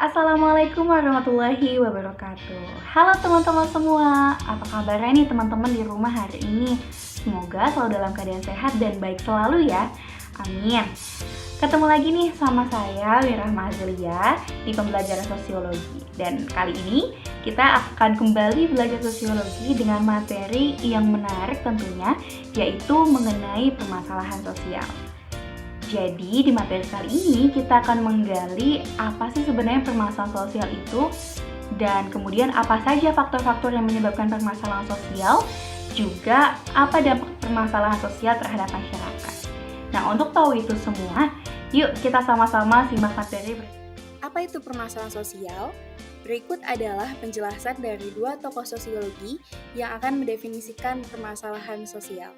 Assalamualaikum warahmatullahi wabarakatuh. Halo teman-teman semua, apa kabarnya nih teman-teman di rumah hari ini? Semoga selalu dalam keadaan sehat dan baik selalu ya. Amin. Ketemu lagi nih sama saya Wirahma Azelia di pembelajaran sosiologi. Dan kali ini kita akan kembali belajar sosiologi dengan materi yang menarik tentunya, yaitu mengenai permasalahan sosial. Jadi di materi kali ini kita akan menggali apa sih sebenarnya permasalahan sosial itu, dan kemudian apa saja faktor-faktor yang menyebabkan permasalahan sosial, juga apa dampak permasalahan sosial terhadap masyarakat. Nah, untuk tahu itu semua, yuk kita sama-sama simak materi. Apa itu permasalahan sosial? Berikut adalah penjelasan dari dua tokoh sosiologi yang akan mendefinisikan permasalahan sosial.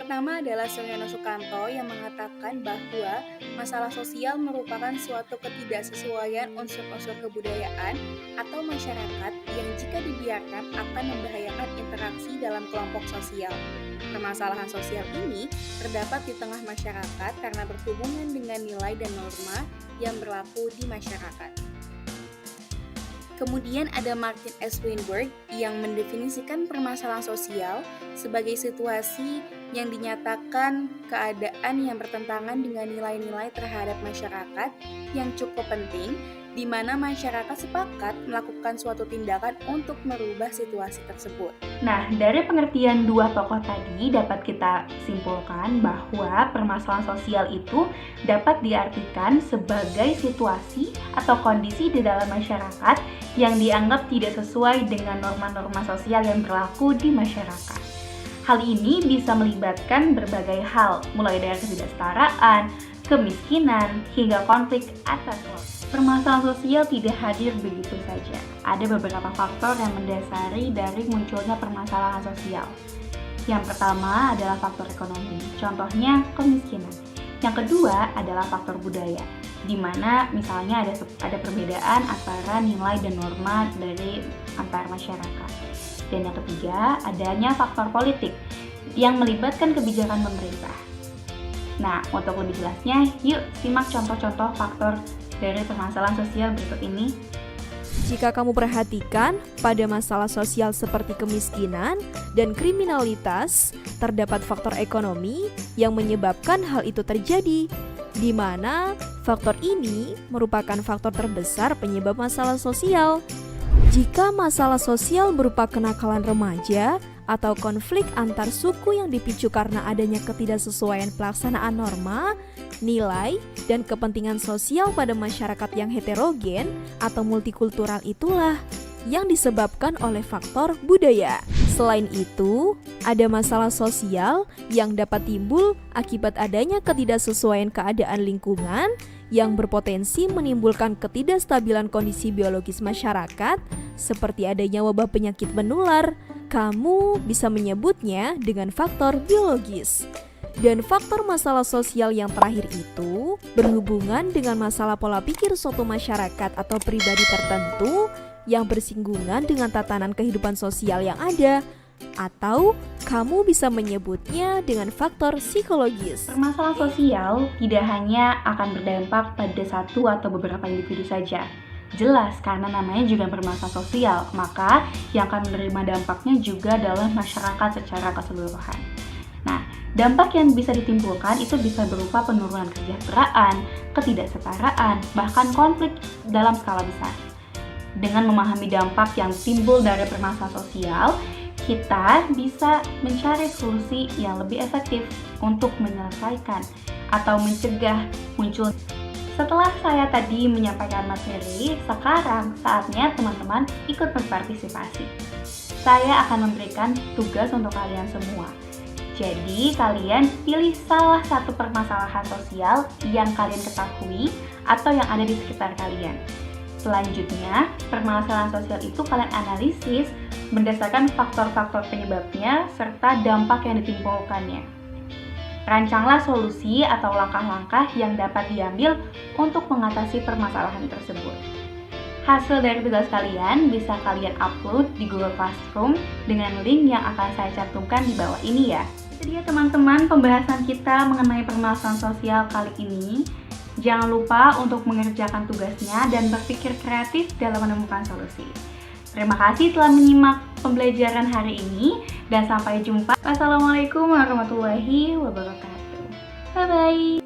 Pertama adalah Suryono Sukanto yang mengatakan bahwa masalah sosial merupakan suatu ketidaksesuaian unsur-unsur kebudayaan atau masyarakat yang jika dibiarkan akan membahayakan interaksi dalam kelompok sosial. Permasalahan sosial ini terdapat di tengah masyarakat karena berhubungan dengan nilai dan norma yang berlaku di masyarakat. Kemudian ada Martin S. Weinberg yang mendefinisikan permasalahan sosial sebagai situasi yang dinyatakan keadaan yang bertentangan dengan nilai-nilai terhadap masyarakat yang cukup penting, di mana masyarakat sepakat melakukan suatu tindakan untuk merubah situasi tersebut. Nah, dari pengertian dua tokoh tadi dapat kita simpulkan bahwa permasalahan sosial itu dapat diartikan sebagai situasi atau kondisi di dalam masyarakat yang dianggap tidak sesuai dengan norma-norma sosial yang berlaku di masyarakat. Hal ini bisa melibatkan berbagai hal, mulai dari ketidaksetaraan, kemiskinan, hingga konflik atas waktu. Permasalahan sosial tidak hadir begitu saja. Ada beberapa faktor yang mendasari dari munculnya permasalahan sosial. Yang pertama adalah faktor ekonomi, contohnya kemiskinan. Yang kedua adalah faktor budaya, di mana misalnya ada perbedaan antara nilai dan norma dari antar masyarakat. Dan yang ketiga, adanya faktor politik yang melibatkan kebijakan pemerintah. Nah, untuk lebih jelasnya, yuk simak contoh-contoh faktor dari permasalahan sosial berikut ini. Jika kamu perhatikan, pada masalah sosial seperti kemiskinan dan kriminalitas, terdapat faktor ekonomi yang menyebabkan hal itu terjadi, di mana faktor ini merupakan faktor terbesar penyebab masalah sosial. Jika masalah sosial berupa kenakalan remaja atau konflik antar suku yang dipicu karena adanya ketidaksesuaian pelaksanaan norma, nilai, dan kepentingan sosial pada masyarakat yang heterogen atau multikultural itulah yang disebabkan oleh faktor budaya. Selain itu, ada masalah sosial yang dapat timbul akibat adanya ketidaksesuaian keadaan lingkungan yang berpotensi menimbulkan ketidakstabilan kondisi biologis masyarakat, seperti adanya wabah penyakit menular. Kamu bisa menyebutnya dengan faktor biologis. Dan faktor masalah sosial yang terakhir itu berhubungan dengan masalah pola pikir suatu masyarakat atau pribadi tertentu yang bersinggungan dengan tatanan kehidupan sosial yang ada, atau kamu bisa menyebutnya dengan faktor psikologis. Permasalahan sosial tidak hanya akan berdampak pada satu atau beberapa individu saja. Jelas, karena namanya juga permasalahan sosial, maka yang akan menerima dampaknya juga adalah masyarakat secara keseluruhan. Nah, dampak yang bisa ditimbulkan itu bisa berupa penurunan kesejahteraan, ketidaksetaraan, bahkan konflik dalam skala besar. Dengan memahami dampak yang timbul dari permasalahan sosial, kita bisa mencari solusi yang lebih efektif untuk menyelesaikan atau mencegah muncul. Setelah saya tadi menyampaikan materi, sekarang saatnya teman-teman ikut berpartisipasi. Saya akan memberikan tugas untuk kalian semua. Jadi, kalian pilih salah satu permasalahan sosial yang kalian ketahui atau yang ada di sekitar kalian. Selanjutnya, permasalahan sosial itu kalian analisis berdasarkan faktor-faktor penyebabnya serta dampak yang ditimbulkannya. Rancanglah solusi atau langkah-langkah yang dapat diambil untuk mengatasi permasalahan tersebut. Hasil dari tugas kalian bisa kalian upload di Google Classroom dengan link yang akan saya cantumkan di bawah ini ya. Itu dia teman-teman pembahasan kita mengenai permasalahan sosial kali ini. Jangan lupa untuk mengerjakan tugasnya dan berpikir kreatif dalam menemukan solusi. Terima kasih telah menyimak pembelajaran hari ini dan sampai jumpa. Wassalamualaikum warahmatullahi wabarakatuh. Bye-bye.